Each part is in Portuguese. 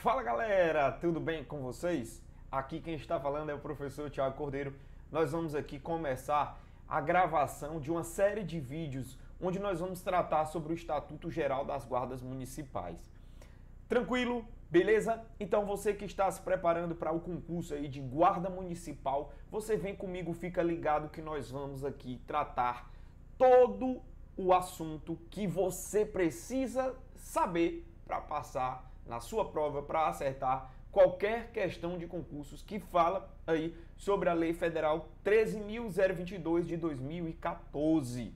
Fala galera, tudo bem com vocês? Aqui quem está falando é o professor Thiago Cordeiro. Nós vamos aqui começar a gravação de uma série de vídeos onde nós vamos tratar sobre o Estatuto Geral das Guardas Municipais. Tranquilo? Beleza? Então você que está se preparando para o concurso aí de guarda municipal, você vem comigo, fica ligado que nós vamos aqui tratar todo o assunto que você precisa saber para passar na sua prova, para acertar qualquer questão de concursos que fala aí sobre a Lei Federal 13.022 de 2014.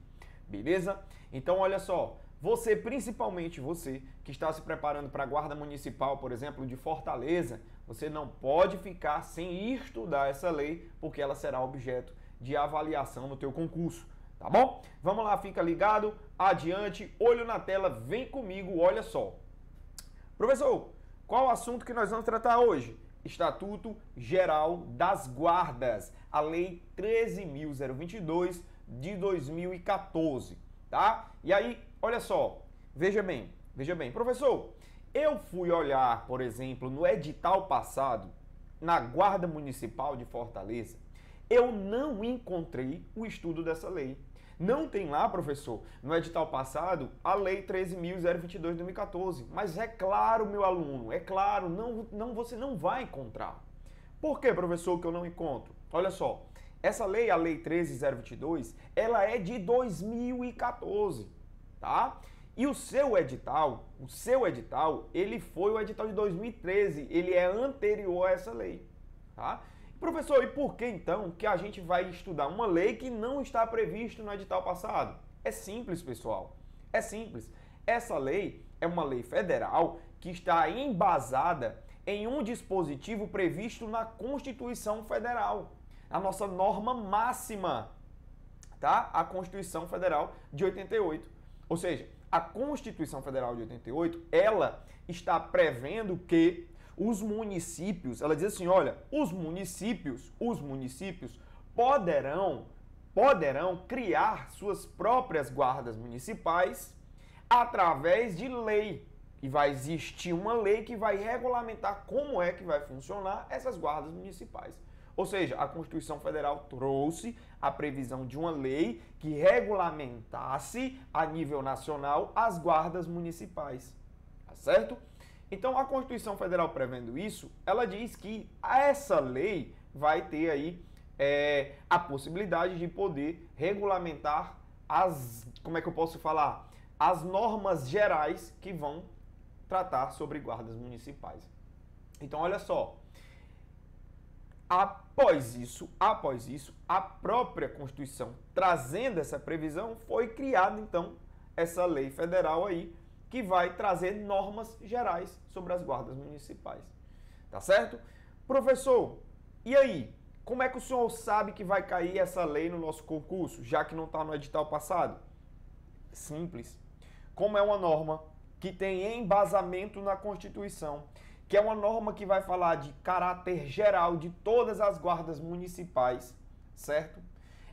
Beleza? Então olha só, você, principalmente você que está se preparando para a Guarda Municipal, por exemplo, de Fortaleza, você não pode ficar sem estudar essa lei, porque ela será objeto de avaliação no teu concurso, tá bom? Vamos lá, fica ligado, adiante, olho na tela, vem comigo, olha só. Professor, qual o assunto que nós vamos tratar hoje? Estatuto Geral das Guardas, a Lei 13.022 de 2014, tá? E aí, olha só, veja bem, professor, eu fui olhar, por exemplo, no edital passado, na Guarda Municipal de Fortaleza, eu não encontrei o estudo dessa lei. Não tem lá, professor, no edital passado, a Lei 13.022 de 2014. Mas é claro, meu aluno, é claro, você não vai encontrar. Por que, professor, que eu não encontro? Olha só, essa lei, a Lei 13.022, ela é de 2014, tá? E o seu edital, ele foi o edital de 2013, ele é anterior a essa lei, tá? Professor, e por que então que a gente vai estudar uma lei que não está prevista no edital passado? É simples, pessoal. É simples. Essa lei é uma lei federal que está embasada em um dispositivo previsto na Constituição Federal, a nossa norma máxima, tá? A Constituição Federal de 88. Ou seja, a Constituição Federal de 88, ela está prevendo que os municípios, ela diz assim, olha, os municípios poderão criar suas próprias guardas municipais através de lei. E vai existir uma lei que vai regulamentar como é que vai funcionar essas guardas municipais. Ou seja, a Constituição Federal trouxe a previsão de uma lei que regulamentasse a nível nacional as guardas municipais. Tá certo? Então, a Constituição Federal prevendo isso, ela diz que essa lei vai ter aí a possibilidade de poder regulamentar como é que eu posso falar? As normas gerais que vão tratar sobre guardas municipais. Então, olha só, após isso, a própria Constituição trazendo essa previsão, foi criada então essa lei federal aí, que vai trazer normas gerais sobre as guardas municipais. Tá certo? Professor, e aí? Como é que o senhor sabe que vai cair essa lei no nosso concurso, já que não está no edital passado? Simples. Como é uma norma que tem embasamento na Constituição, que é uma norma que vai falar de caráter geral de todas as guardas municipais, certo?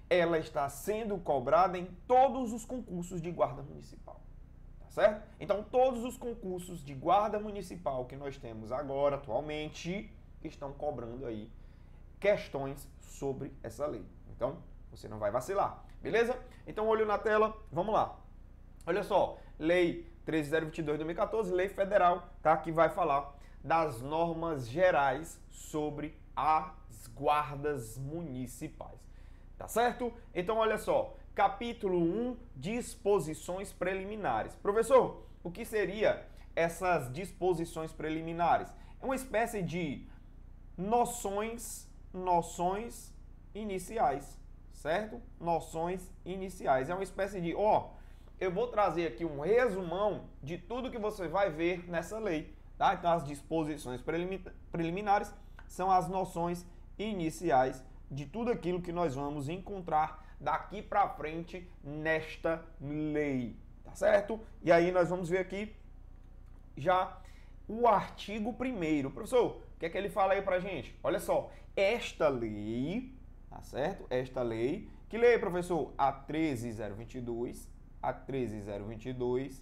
Ela está sendo cobrada em todos os concursos de guarda municipal. Certo? Então, todos os concursos de guarda municipal que nós temos agora, atualmente, estão cobrando aí questões sobre essa lei. Então, você não vai vacilar, beleza? Então, olho na tela, vamos lá. Olha só, Lei 13.022 de 2014, lei federal, tá? Que vai falar das normas gerais sobre as guardas municipais. Tá certo? Então, olha só, capítulo 1, disposições preliminares. Professor, o que seria essas disposições preliminares? É uma espécie de noções iniciais, certo? Noções iniciais. É uma espécie de, eu vou trazer aqui um resumão de tudo que você vai ver nessa lei, tá? Então, as disposições preliminares são as noções iniciais de tudo aquilo que nós vamos encontrar daqui para frente nesta lei, tá certo? E aí nós vamos ver aqui já o artigo 1º. Professor, o que é que ele fala aí pra gente? Olha só, esta lei, tá certo? Esta lei, que lei, professor? A 13.022,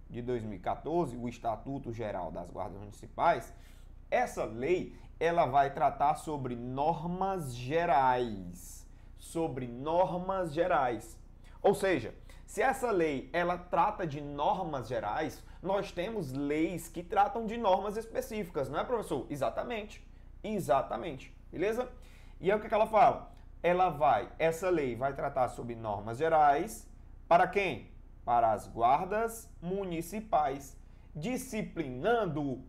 de 2014, o Estatuto Geral das Guardas Municipais, essa lei ela vai tratar sobre normas gerais. Sobre normas gerais. Ou seja, se essa lei ela trata de normas gerais, nós temos leis que tratam de normas específicas, não é, professor? Exatamente. Exatamente. Beleza? E aí o que ela fala? Essa lei vai tratar sobre normas gerais para quem? Para as guardas municipais, disciplinando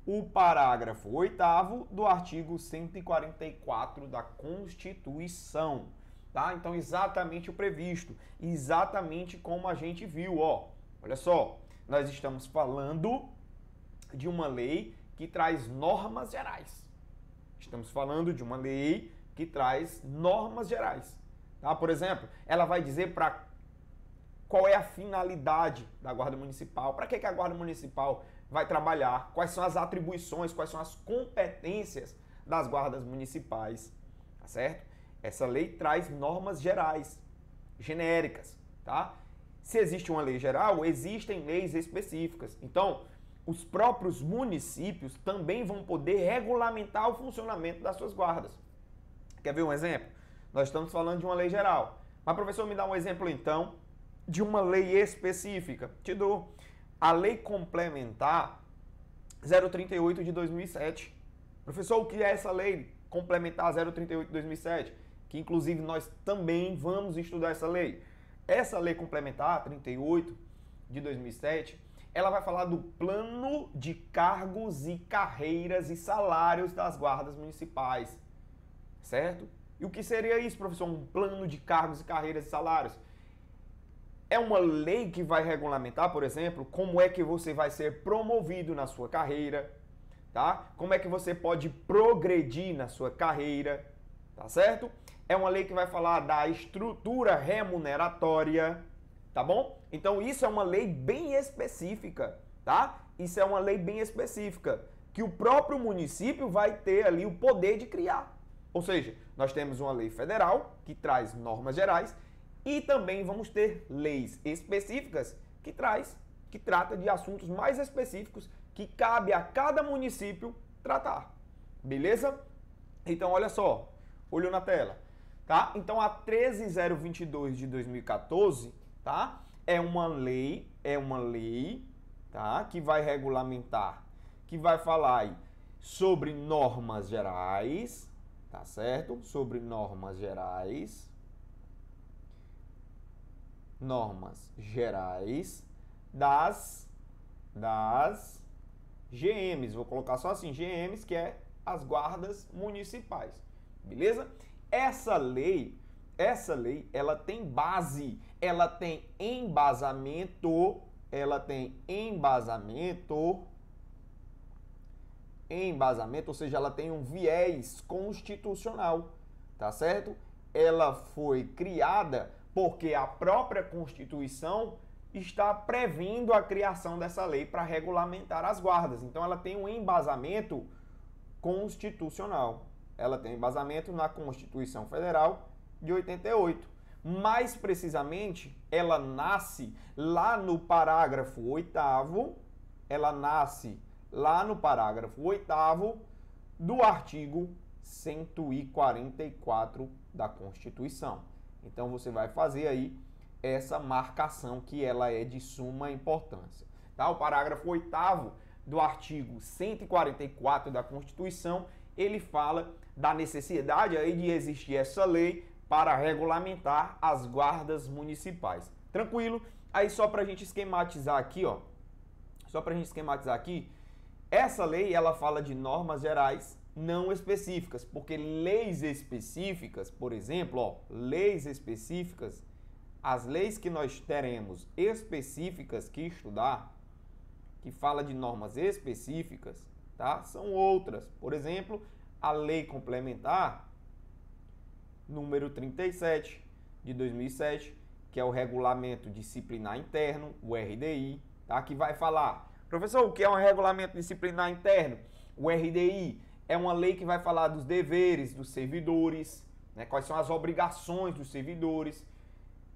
o parágrafo 8º do artigo 144 da Constituição, tá? Então, exatamente o previsto, exatamente como a gente viu, ó. Olha só, nós estamos falando de uma lei que traz normas gerais. Estamos falando de uma lei que traz normas gerais, tá? Por exemplo, ela vai dizer para qual é a finalidade da Guarda Municipal, para que a Guarda Municipal vai trabalhar, quais são as atribuições, quais são as competências das guardas municipais, tá certo? Essa lei traz normas gerais, genéricas, tá? Se existe uma lei geral, existem leis específicas. Então, os próprios municípios também vão poder regulamentar o funcionamento das suas guardas. Quer ver um exemplo? Nós estamos falando de uma lei geral. Mas, professor, me dá um exemplo, então, de uma lei específica. Te dou. A Lei Complementar 038 de 2007. Professor, o que é essa Lei Complementar 038 de 2007? Que, inclusive, nós também vamos estudar essa lei. Essa Lei Complementar 38 de 2007, ela vai falar do plano de cargos e carreiras e salários das guardas municipais, certo? E o que seria isso, professor? Um plano de cargos e carreiras e salários? É uma lei que vai regulamentar, por exemplo, como é que você vai ser promovido na sua carreira, tá? Como é que você pode progredir na sua carreira, tá certo? É uma lei que vai falar da estrutura remuneratória, tá bom? Então isso é uma lei bem específica, tá? Isso é uma lei bem específica, que o próprio município vai ter ali o poder de criar. Ou seja, nós temos uma lei federal que traz normas gerais e também vamos ter leis específicas que trata de assuntos mais específicos que cabe a cada município tratar. Beleza? Então olha só, olhou na tela, tá? Então a 13022 de 2014, tá? É uma lei, tá? Que vai regulamentar, que vai falar aí sobre normas gerais, tá certo? Sobre normas gerais das GMs, vou colocar só assim, GMs, que é as guardas municipais, beleza? Essa lei, ela tem base, ela tem embasamento, ou seja, ela tem um viés constitucional, tá certo? Ela foi criada porque a própria Constituição está prevendo a criação dessa lei para regulamentar as guardas. Então, ela tem um embasamento constitucional. Ela tem embasamento na Constituição Federal de 88. Mais precisamente, ela nasce lá no parágrafo 8º, do artigo 144 da Constituição. Então, você vai fazer aí essa marcação que ela é de suma importância. Tá? O parágrafo 8º do artigo 144 da Constituição, ele fala da necessidade aí de existir essa lei para regulamentar as guardas municipais. Tranquilo? Aí só para a gente esquematizar aqui, ó. Essa lei, ela fala de normas gerais não específicas, porque leis específicas, por exemplo, ó, as leis que nós teremos específicas que estudar, que fala de normas específicas, tá? São outras. Por exemplo, a Lei Complementar número 37 de 2007, que é o Regulamento Disciplinar Interno, o RDI, tá? Que vai falar, professor, o que é um Regulamento Disciplinar Interno? O RDI é uma lei que vai falar dos deveres dos servidores, né? Quais são as obrigações dos servidores.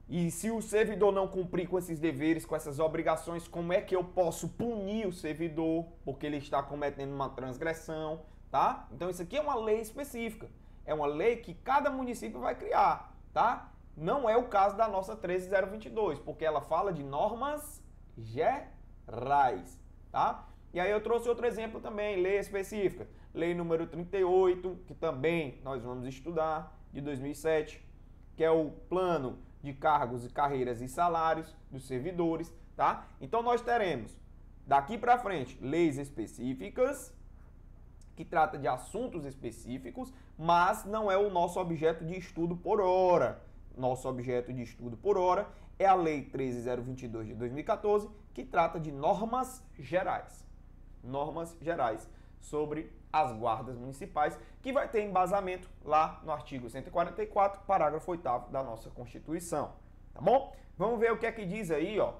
E se o servidor não cumprir com esses deveres, com essas obrigações, como é que eu posso punir o servidor porque ele está cometendo uma transgressão, tá? Então isso aqui é uma lei específica. É uma lei que cada município vai criar, tá? Não é o caso da nossa 13022, porque ela fala de normas gerais, tá? E aí eu trouxe outro exemplo também, lei específica. Lei número 38, que também nós vamos estudar, de 2007, que é o plano de cargos e carreiras e salários dos servidores, tá? Então nós teremos, daqui para frente, leis específicas, que trata de assuntos específicos, mas não é o nosso objeto de estudo por hora. Nosso objeto de estudo por hora é a Lei 13022 de 2014, que trata de normas gerais. Normas gerais sobre as guardas municipais, que vai ter embasamento lá no artigo 144, parágrafo 8º da nossa Constituição, tá bom? Vamos ver o que é que diz aí, ó.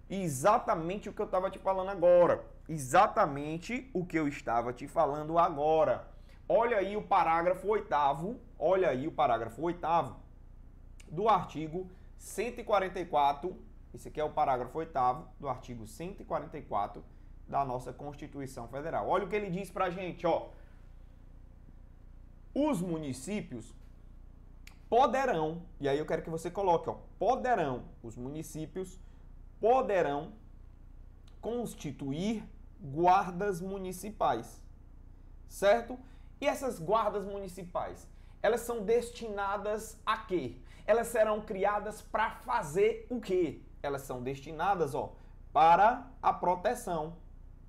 Exatamente o que eu estava te falando agora. Exatamente o que eu estava te falando agora. Olha aí o parágrafo 8º, olha aí o parágrafo 8º do artigo 144, esse aqui é o parágrafo 8º do artigo 144 da nossa Constituição Federal. Olha o que ele diz pra gente, ó. Os municípios poderão, e aí eu quero que você coloque, ó, poderão, os municípios poderão constituir guardas municipais, certo? E essas guardas municipais, elas são destinadas a quê? Elas serão criadas para fazer o quê? Elas são destinadas, ó, para a proteção.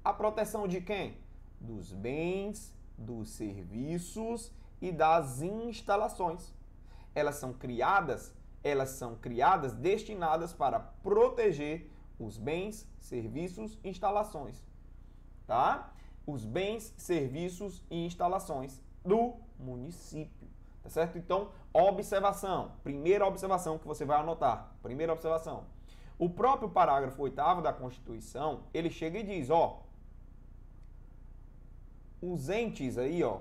A proteção de quem? Dos bens, dos serviços e das instalações. Elas são criadas destinadas para proteger os bens, serviços e instalações, tá? Os bens, serviços e instalações do município, tá certo? Então, observação, primeira observação que você vai anotar, primeira observação. O próprio parágrafo 8º da Constituição, ele chega e diz, ó, os entes aí, ó,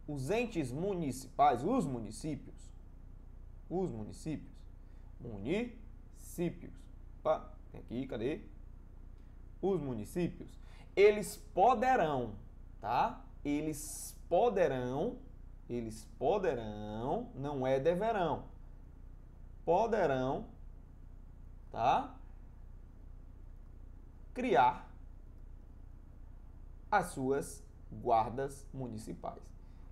os entes municipais, os municípios, opa, tem aqui, cadê? Os municípios, eles poderão, tá? Eles poderão, não é deverão, poderão, tá? Criar as suas guardas municipais.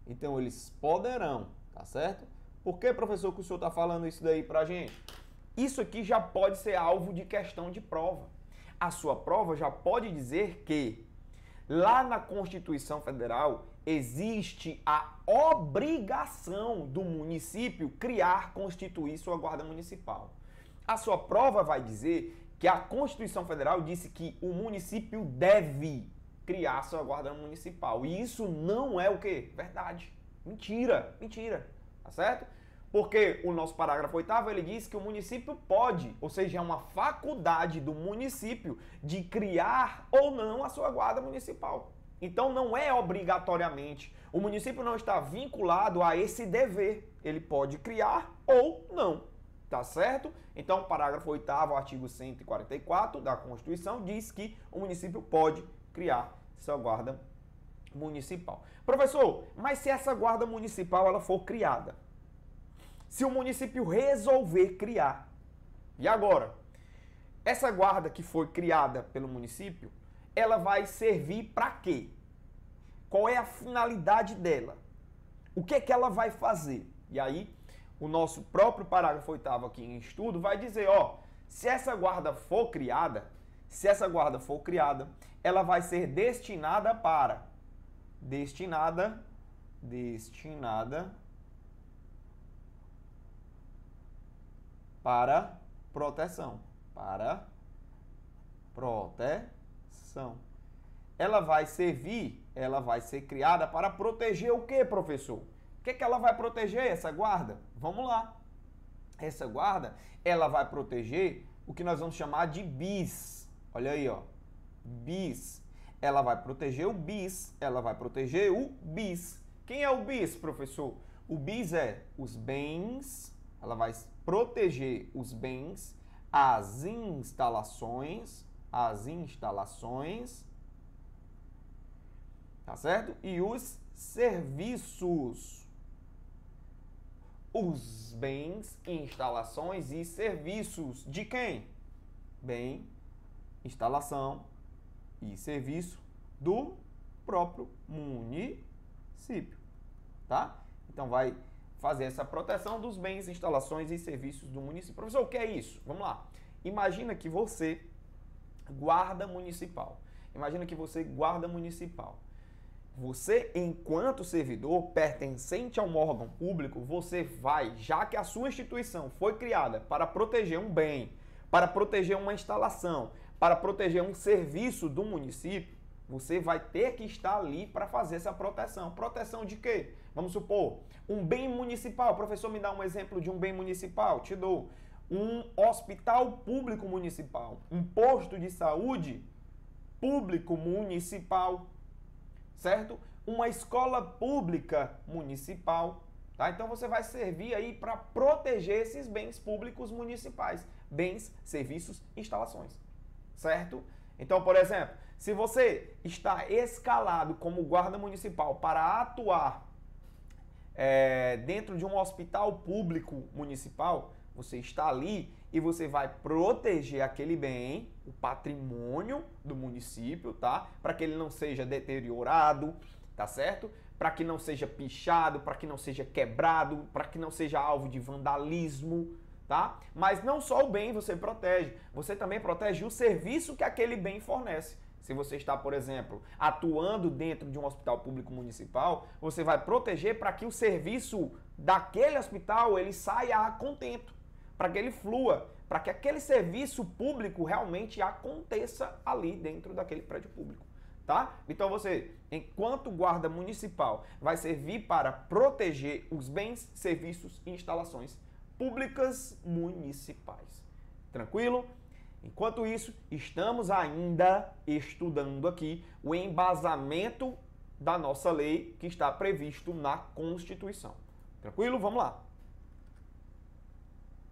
Então, eles poderão, tá certo? Por que, professor, que o senhor está falando isso daí pra gente? Isso aqui já pode ser alvo de questão de prova. A sua prova já pode dizer que lá na Constituição Federal existe a obrigação do município criar, constituir sua guarda municipal. A sua prova vai dizer que a Constituição Federal disse que o município deve criar sua guarda municipal. E isso não é o quê? Verdade. Mentira, tá certo? Porque o nosso parágrafo 8º, ele diz que o município pode, ou seja, é uma faculdade do município de criar ou não a sua guarda municipal. Então não é obrigatoriamente, o município não está vinculado a esse dever. Ele pode criar ou não, tá certo? Então o parágrafo 8º, artigo 144 da Constituição, diz que o município pode criar sua guarda municipal. Professor, mas se essa guarda municipal ela for criada, se o município resolver criar, e agora? Essa guarda que foi criada pelo município, ela vai servir para quê? Qual é a finalidade dela? O que é que ela vai fazer? E aí, o nosso próprio parágrafo 8º aqui em estudo vai dizer, ó, se essa guarda for criada, ela vai ser destinada para para proteção, Ela vai ser criada para proteger o quê, professor? O que é que ela vai proteger, essa guarda? Vamos lá. Essa guarda, ela vai proteger o que nós vamos chamar de bis. Olha aí, ó. Bis. Ela vai proteger o bis. Quem é o bis, professor? O bis é os bens, ela vai proteger os bens, as instalações, tá certo? E os serviços. Os bens, instalações e serviços de quem? Bem, instalação e serviço do próprio município, tá? Então vai fazer essa proteção dos bens, instalações e serviços do município. Professor, o que é isso? Vamos lá. Imagina que você, guarda municipal. Você, enquanto servidor pertencente a um órgão público, você vai, já que a sua instituição foi criada para proteger um bem, para proteger uma instalação, para proteger um serviço do município, você vai ter que estar ali para fazer essa proteção. Proteção de quê? Vamos supor, um bem municipal. Professor, me dá um exemplo de um bem municipal. Te dou. Um hospital público municipal, um posto de saúde público municipal, certo? Uma escola pública municipal, tá? Então você vai servir aí para proteger esses bens públicos municipais, bens, serviços, instalações, certo? Então, por exemplo, se você está escalado como guarda municipal para atuar dentro de um hospital público municipal, você está ali e você vai proteger aquele bem, o patrimônio do município, tá? Para que ele não seja deteriorado, tá certo? Para que não seja pichado, para que não seja quebrado, para que não seja alvo de vandalismo, tá? Mas não só o bem você protege, você também protege o serviço que aquele bem fornece. Se você está, por exemplo, atuando dentro de um hospital público municipal, você vai proteger para que o serviço daquele hospital ele saia a contento, para que ele flua, para que aquele serviço público realmente aconteça ali dentro daquele prédio público, tá? Então você, enquanto guarda municipal, vai servir para proteger os bens, serviços e instalações públicas municipais. Tranquilo? Enquanto isso, estamos ainda estudando aqui o embasamento da nossa lei que está previsto na Constituição. Tranquilo? Vamos lá.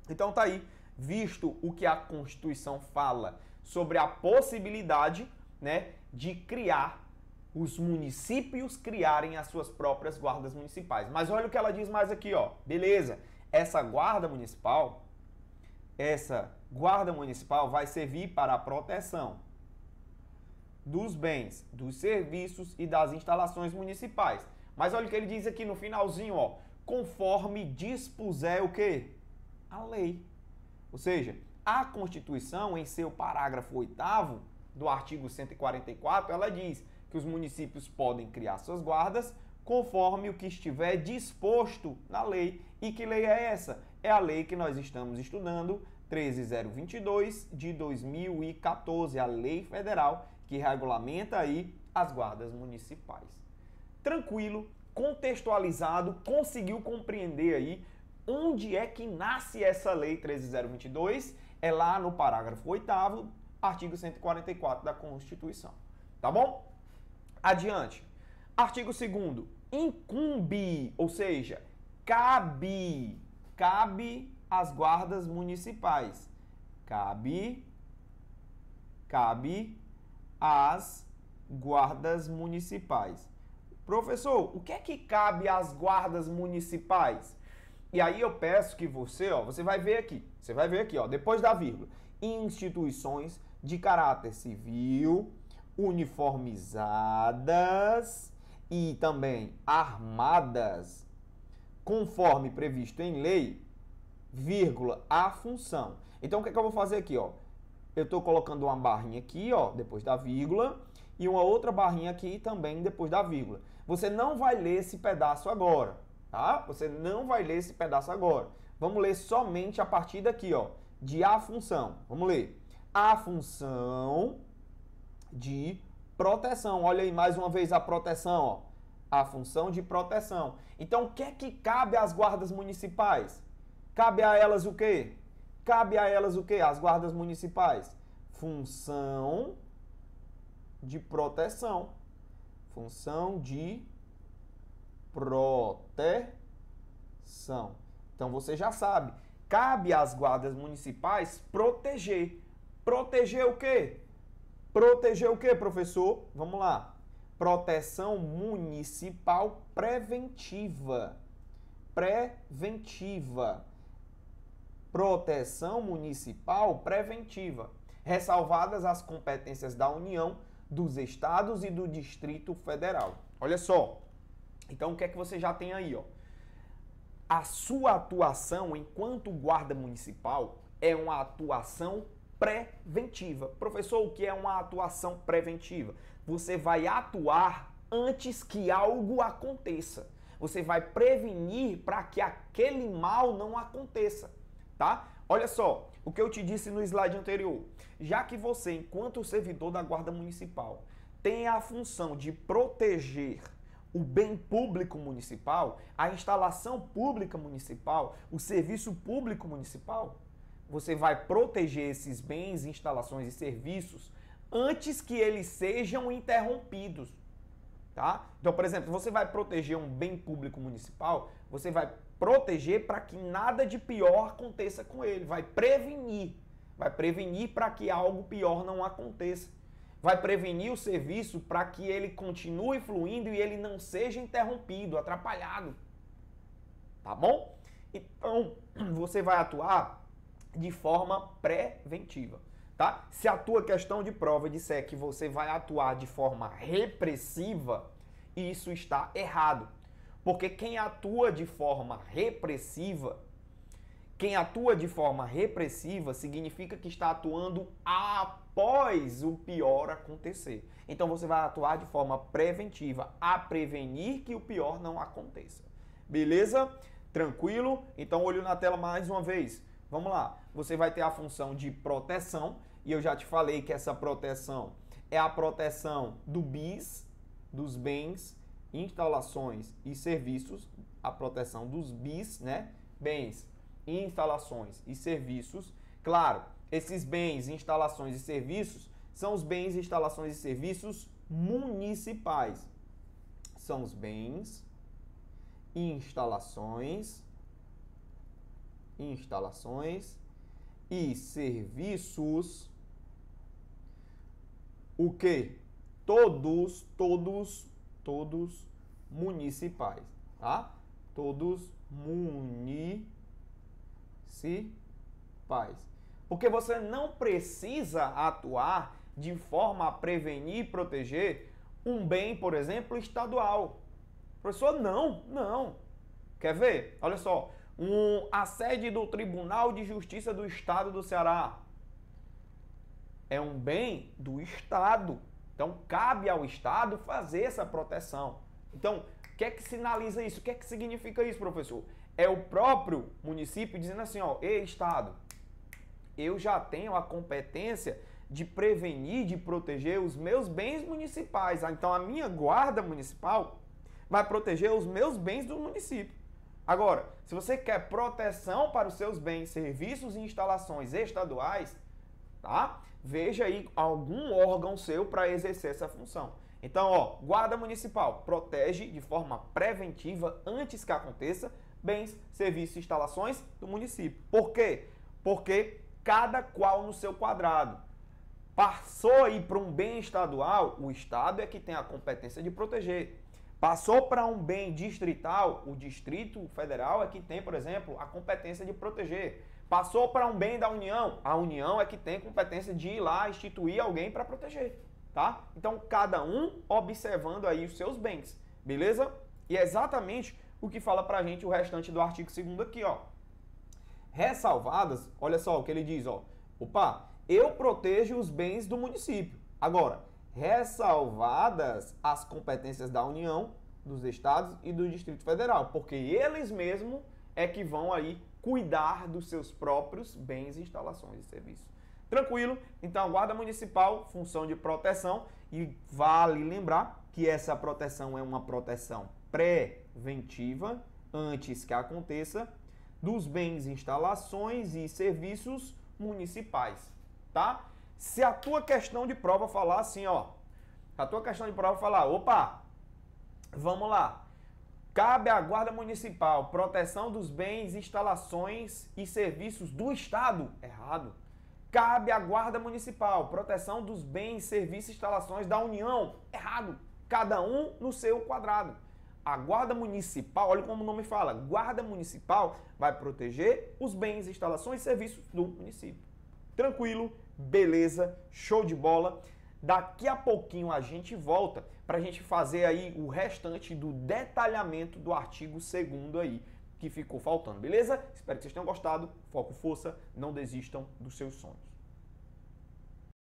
Então tá aí, visto o que a Constituição fala sobre a possibilidade, né, de criar, os municípios criarem as suas próprias guardas municipais. Mas olha o que ela diz mais aqui, ó. Beleza, essa guarda municipal vai servir para a proteção dos bens, dos serviços e das instalações municipais. Mas olha o que ele diz aqui no finalzinho, ó. Conforme dispuser o quê? A lei. Ou seja, a Constituição, em seu parágrafo 8º do artigo 144, ela diz que os municípios podem criar suas guardas conforme o que estiver disposto na lei. E que lei é essa? É a lei que nós estamos estudando, 13.022 de 2014, a lei federal que regulamenta aí as guardas municipais. Tranquilo, contextualizado, conseguiu compreender aí onde é que nasce essa lei 13.022? É lá no parágrafo 8º, artigo 144 da Constituição. Tá bom? Adiante. Artigo 2º. Incumbe, ou seja, cabe às guardas municipais. Cabe às guardas municipais. Professor, o que é que cabe às guardas municipais? E aí eu peço que você vai ver aqui, ó, depois da vírgula, instituições de caráter civil, uniformizadas e também armadas, conforme previsto em lei, vírgula, a função. Então o que é que eu vou fazer aqui, ó? Eu estou colocando uma barrinha aqui, ó, depois da vírgula, e uma outra barrinha aqui também depois da vírgula. Você não vai ler esse pedaço agora, tá? Você não vai ler esse pedaço agora. Vamos ler somente a partir daqui, ó, de a função. Vamos ler. A função de proteção. Olha aí mais uma vez a proteção, ó. A função de proteção. Então, o que é que cabe às guardas municipais? Cabe a elas o quê? As guardas municipais? Função de proteção. Função de proteção. Então, você já sabe cabe às guardas municipais proteger. Proteger o quê? Proteger o quê, professor? Vamos lá. Proteção municipal preventiva. Preventiva. Proteção municipal preventiva. Ressalvadas as competências da União, dos Estados e do Distrito Federal. Olha só. Então, o que é que você já tem aí, ó? A sua atuação enquanto guarda municipal é uma atuação preventiva. Professor, o que é uma atuação preventiva? Você vai atuar antes que algo aconteça. Você vai prevenir para que aquele mal não aconteça, tá? Olha só, o que eu te disse no slide anterior. Já que você, enquanto servidor da Guarda Municipal, tem a função de proteger o bem público municipal, a instalação pública municipal, o serviço público municipal, você vai proteger esses bens, instalações e serviços antes que eles sejam interrompidos, tá? Então, por exemplo, você vai proteger um bem público municipal, você vai proteger para que nada de pior aconteça com ele, vai prevenir para que algo pior não aconteça. Vai prevenir o serviço para que ele continue fluindo e ele não seja interrompido, atrapalhado. Tá bom? Então, você vai atuar de forma preventiva, tá? Se a tua questão de prova disser que você vai atuar de forma repressiva, isso está errado. Porque quem atua de forma repressiva significa que está atuando após o pior acontecer. Então você vai atuar de forma preventiva, a prevenir que o pior não aconteça. Beleza? Tranquilo? Então olho na tela mais uma vez. Vamos lá. Você vai ter a função de proteção, e eu já te falei que essa proteção é a proteção do BIS, dos bens, instalações e serviços, a proteção dos BIS, né? Bens, instalações e serviços. Claro, esses bens, instalações e serviços são os bens, instalações e serviços municipais. São os bens, instalações e serviços. O quê? Todos municipais, tá? Todos municipais. Porque você não precisa atuar de forma a prevenir e proteger um bem, por exemplo, estadual. Professor, não. Quer ver? Olha só, a sede do Tribunal de Justiça do Estado do Ceará é um bem do Estado. Então, cabe ao Estado fazer essa proteção. Então, o que é que sinaliza isso? O que é que significa isso, professor? É o próprio município dizendo assim, ó, ei, Estado, eu já tenho a competência de prevenir, de proteger os meus bens municipais. Então, a minha guarda municipal vai proteger os meus bens do município. Agora, se você quer proteção para os seus bens, serviços e instalações estaduais, tá? Veja aí algum órgão seu para exercer essa função. Então, ó, guarda municipal protege de forma preventiva antes que aconteça bens, serviços e instalações do município. Por quê? Porque cada qual no seu quadrado. Passou aí para um bem estadual, o Estado é que tem a competência de proteger. Passou para um bem distrital, o Distrito Federal é que tem, por exemplo, a competência de proteger. Passou para um bem da União, a União é que tem competência de ir lá instituir alguém para proteger, tá? Então, cada um observando aí os seus bens, beleza? E é exatamente o que fala pra gente o restante do artigo 2º aqui, ó. Ressalvadas, olha só o que ele diz, ó. Opa, eu protejo os bens do município. Agora, ressalvadas as competências da União, dos Estados e do Distrito Federal, porque eles mesmos é que vão aí cuidar dos seus próprios bens, instalações e serviços. Tranquilo? Então, a Guarda Municipal, função de proteção, e vale lembrar que essa proteção é uma proteção preventiva, antes que aconteça, dos bens, instalações e serviços municipais, tá? Se a tua questão de prova falar assim, ó, opa, vamos lá, Cabe à Guarda Municipal proteção dos bens, instalações e serviços do Estado. Errado. Cabe à Guarda Municipal proteção dos bens, serviços e instalações da União. Errado. Cada um no seu quadrado. A Guarda Municipal, olha como o nome fala, Guarda Municipal vai proteger os bens, instalações e serviços do município. Tranquilo? Beleza? Show de bola? Daqui a pouquinho a gente volta para a gente fazer aí o restante do detalhamento do artigo 2º aí, que ficou faltando, beleza? Espero que vocês tenham gostado. Foco, força, não desistam dos seus sonhos.